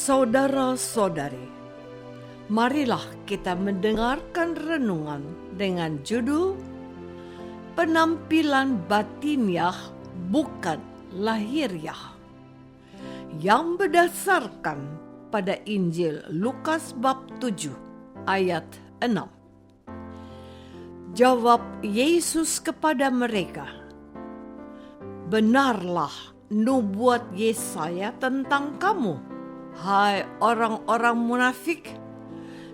Saudara-saudari, marilah kita mendengarkan renungan dengan judul Penampilan Batiniah Bukan Lahiriah, yang berdasarkan pada Injil Lukas bab 7 ayat 6. Jawab Yesus kepada mereka, "Benarlah nubuat Yesaya tentang kamu, hai orang-orang munafik,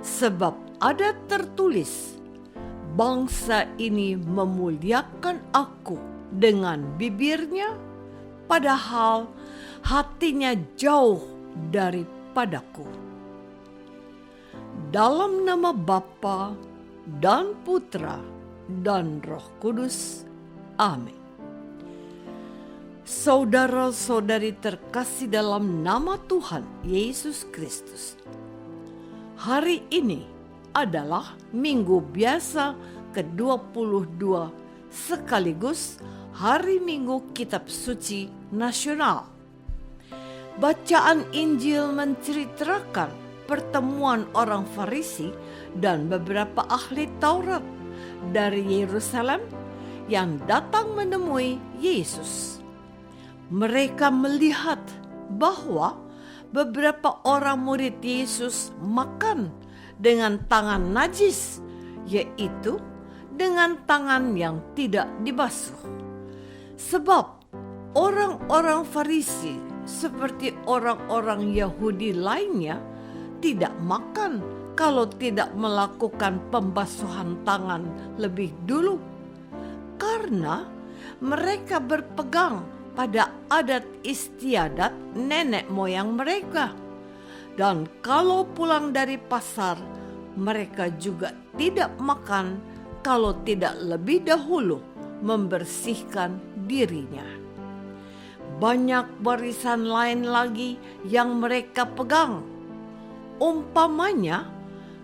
sebab ada tertulis, bangsa ini memuliakan aku dengan bibirnya, padahal hatinya jauh daripadaku. Dalam nama Bapa dan Putra dan Roh Kudus. Amin." Saudara-saudari terkasih dalam nama Tuhan Yesus Kristus, hari ini adalah Minggu Biasa ke-22 sekaligus Hari Minggu Kitab Suci Nasional. Bacaan Injil menceritakan pertemuan orang Farisi dan beberapa ahli Taurat dari Yerusalem yang datang menemui Yesus. Mereka melihat bahwa beberapa orang murid Yesus makan dengan tangan najis, yaitu dengan tangan yang tidak dibasuh. Sebab orang-orang Farisi seperti orang-orang Yahudi lainnya tidak makan kalau tidak melakukan pembasuhan tangan lebih dulu, karena mereka berpegang pada adat istiadat nenek moyang mereka. Dan kalau pulang dari pasar, mereka juga tidak makan kalau tidak lebih dahulu membersihkan dirinya. Banyak warisan lain lagi yang mereka pegang, umpamanya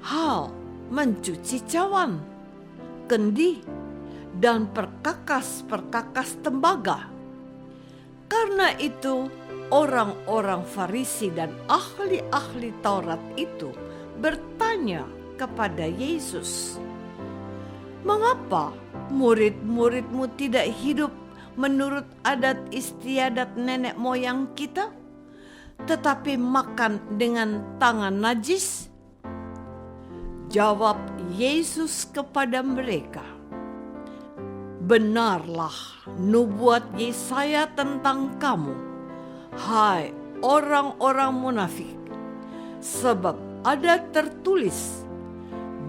hal mencuci cawan, kendi, dan perkakas-perkakas tembaga. Karena itu, orang-orang Farisi dan ahli-ahli Taurat itu bertanya kepada Yesus, "Mengapa murid-muridmu tidak hidup menurut adat istiadat nenek moyang kita, tetapi makan dengan tangan najis?" Jawab Yesus kepada mereka, "Benarlah nubuat Yesaya tentang kamu, hai orang-orang munafik, sebab ada tertulis,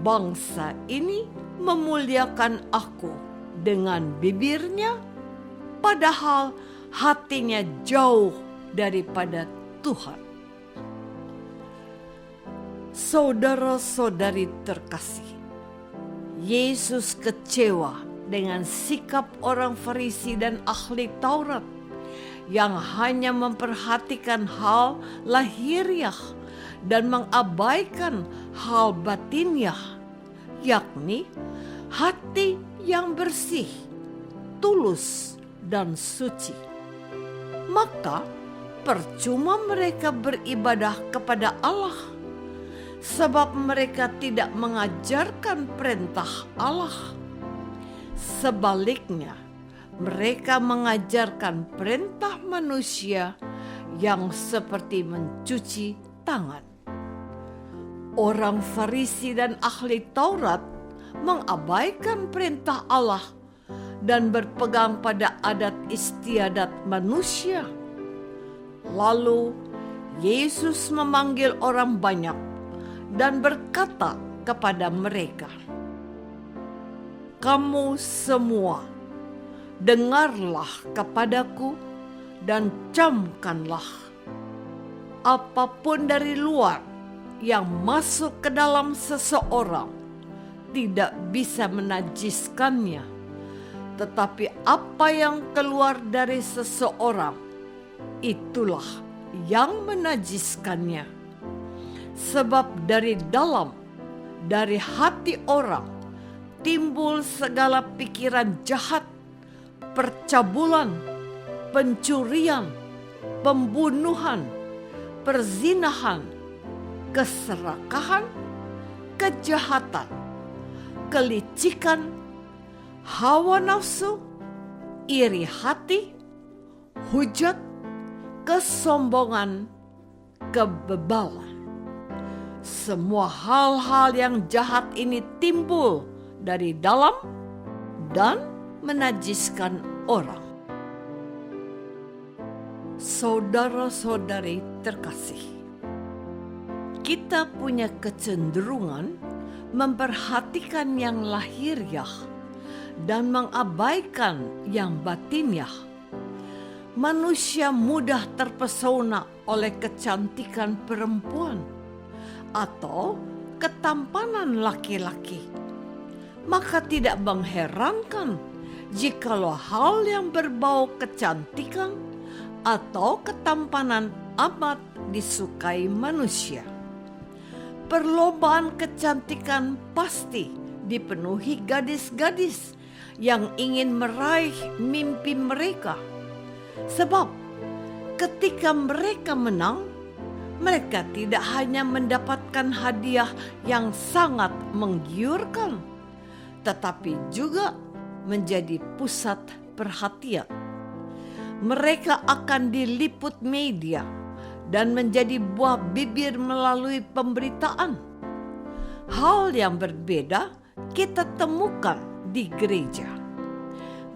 bangsa ini memuliakan aku dengan bibirnya, padahal hatinya jauh daripada Tuhan." Saudara-saudari terkasih, Yesus kecewa dengan sikap orang Farisi dan ahli Taurat yang hanya memperhatikan hal lahiriah dan mengabaikan hal batiniah, yakni hati yang bersih, tulus, dan suci. Maka percuma mereka beribadah kepada Allah, sebab mereka tidak mengajarkan perintah Allah. Sebaliknya, mereka mengajarkan perintah manusia yang seperti mencuci tangan. Orang Farisi dan ahli Taurat mengabaikan perintah Allah dan berpegang pada adat istiadat manusia. Lalu Yesus memanggil orang banyak dan berkata kepada mereka, "Kamu semua, dengarlah kepadaku dan camkanlah. Apapun dari luar yang masuk ke dalam seseorang tidak bisa menajiskannya, tetapi apa yang keluar dari seseorang, itulah yang menajiskannya. Sebab dari dalam, dari hati orang, timbul segala pikiran jahat, percabulan, pencurian, pembunuhan, perzinahan, keserakahan, kejahatan, kelicikan, hawa nafsu, iri hati, hujat, kesombongan, kebebalan. Semua hal-hal yang jahat ini timbul dari dalam dan menajiskan orang. Saudara-saudari terkasih, kita punya kecenderungan memperhatikan yang lahiriah dan mengabaikan yang batiniah. Manusia mudah terpesona oleh kecantikan perempuan atau ketampanan laki-laki. Maka tidak mengherankan jikalau hal yang berbau kecantikan atau ketampanan amat disukai manusia. Perlombaan kecantikan pasti dipenuhi gadis-gadis yang ingin meraih mimpi mereka. Sebab ketika mereka menang, mereka tidak hanya mendapatkan hadiah yang sangat menggiurkan, tetapi juga menjadi pusat perhatian. Mereka akan diliput media dan menjadi buah bibir melalui pemberitaan. Hal yang berbeda kita temukan di gereja.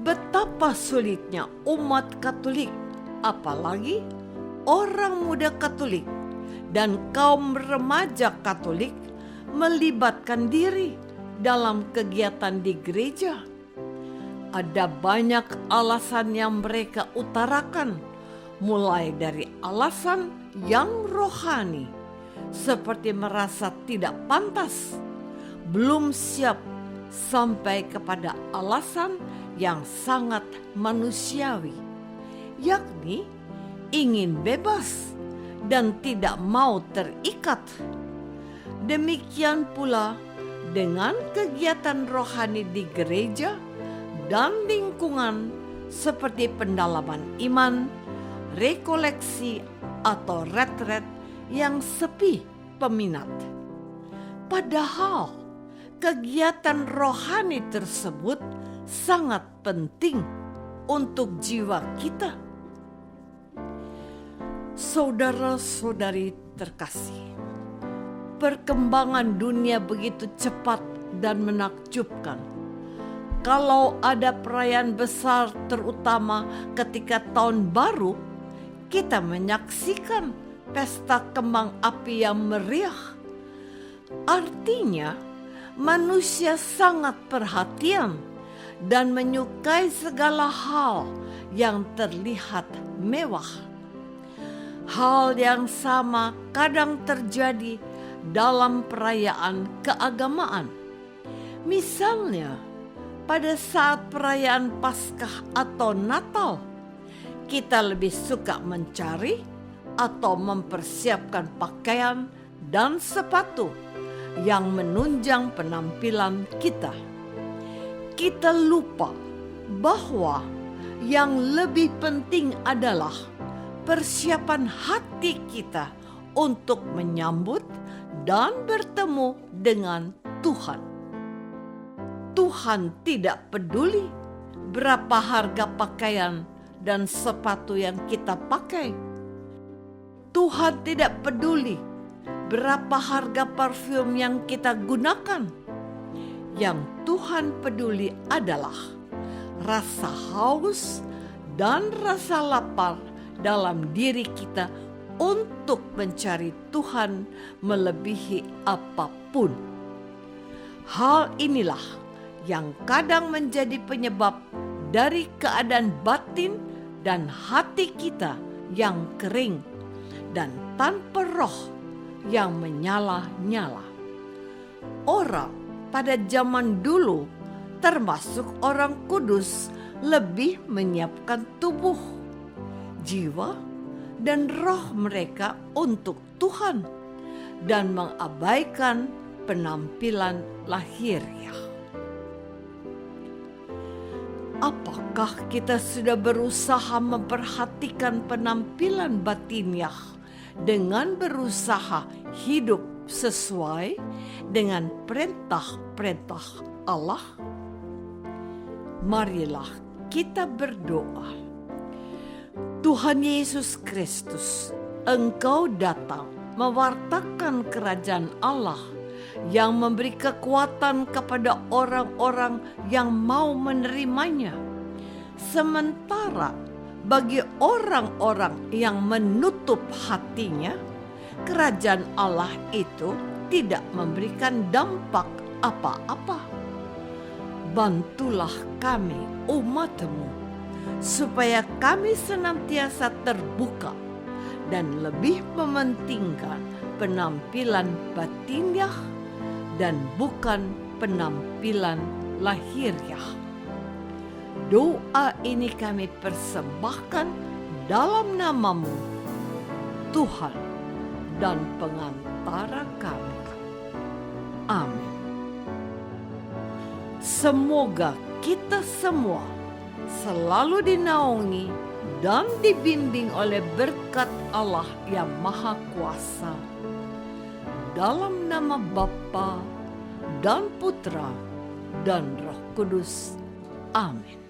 Betapa sulitnya umat Katolik, apalagi orang muda Katolik dan kaum remaja Katolik, melibatkan diri dalam kegiatan di gereja. Ada banyak alasan yang mereka utarakan, mulai dari alasan yang rohani, seperti merasa tidak pantas, belum siap, sampai kepada alasan yang sangat manusiawi, yakni ingin bebas dan tidak mau terikat. Demikian pula dengan kegiatan rohani di gereja dan lingkungan seperti pendalaman iman, rekoleksi, atau retret yang sepi peminat. Padahal kegiatan rohani tersebut sangat penting untuk jiwa kita. Saudara-saudari terkasih, perkembangan dunia begitu cepat dan menakjubkan. Kalau ada perayaan besar, terutama ketika tahun baru, kita menyaksikan pesta kembang api yang meriah. Artinya, manusia sangat perhatian dan menyukai segala hal yang terlihat mewah. Hal yang sama kadang terjadi dalam perayaan keagamaan. Misalnya, pada saat perayaan Paskah atau Natal, kita lebih suka mencari atau mempersiapkan pakaian dan sepatu yang menunjang penampilan kita. Kita lupa bahwa yang lebih penting adalah persiapan hati kita untuk menyambut dan bertemu dengan Tuhan. Tuhan tidak peduli berapa harga pakaian dan sepatu yang kita pakai. Tuhan tidak peduli berapa harga parfum yang kita gunakan. Yang Tuhan peduli adalah rasa haus dan rasa lapar dalam diri kita untuk mencari Tuhan melebihi apapun. Hal inilah yang kadang menjadi penyebab dari keadaan batin dan hati kita yang kering dan tanpa roh yang menyala-nyala. Orang pada zaman dulu, termasuk orang kudus, lebih menyiapkan tubuh, jiwa, dan roh mereka untuk Tuhan dan mengabaikan penampilan lahiriah. Apakah kita sudah berusaha memperhatikan penampilan batiniah dengan berusaha hidup sesuai dengan perintah-perintah Allah? Marilah kita berdoa. Tuhan Yesus Kristus, Engkau datang mewartakan kerajaan Allah yang memberi kekuatan kepada orang-orang yang mau menerimanya. Sementara bagi orang-orang yang menutup hatinya, kerajaan Allah itu tidak memberikan dampak apa-apa. Bantulah kami, umat-Mu, supaya kami senantiasa terbuka dan lebih mementingkan penampilan batiniah dan bukan penampilan lahiriah. Doa ini kami persembahkan dalam nama-Mu, Tuhan dan pengantara kami. Amin. Semoga kita semua selalu dinaungi dan dibimbing oleh berkat Allah yang Maha Kuasa. Dalam nama Bapa dan Putra dan Roh Kudus. Amin.